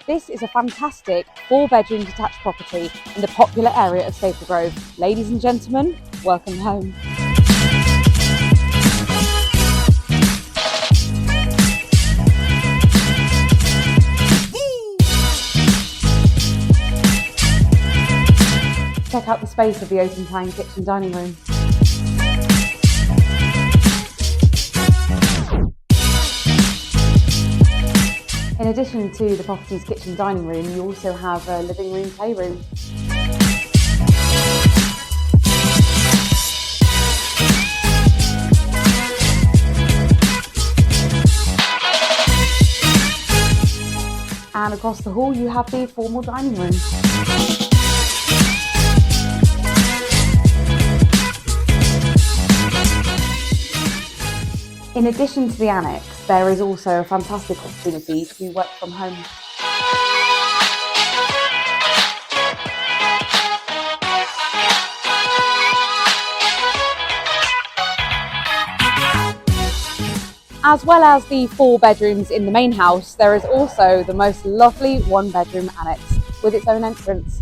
This is a fantastic 4-bedroom detached property in the popular area of Staplegrove. Ladies and gentlemen, welcome home. Check out the space of the open plan kitchen dining room. In addition to the property's kitchen dining room, you also have a living room playroom. And across the hall you have the formal dining room. In addition to the annex, there is also a fantastic opportunity to work from home. As well as the 4 bedrooms in the main house, there is also the most lovely 1-bedroom annex with its own entrance.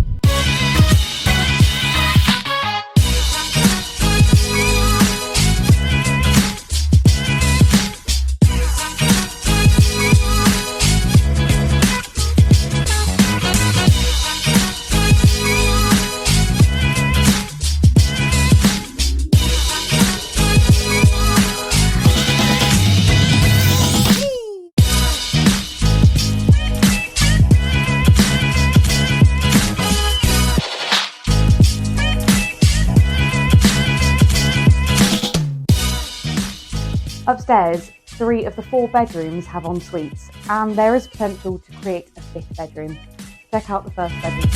Upstairs, 3 of the 4 bedrooms have en suites, and there is potential to create a 5th bedroom. Check out the 1st bedroom.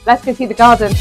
Let's go see the garden.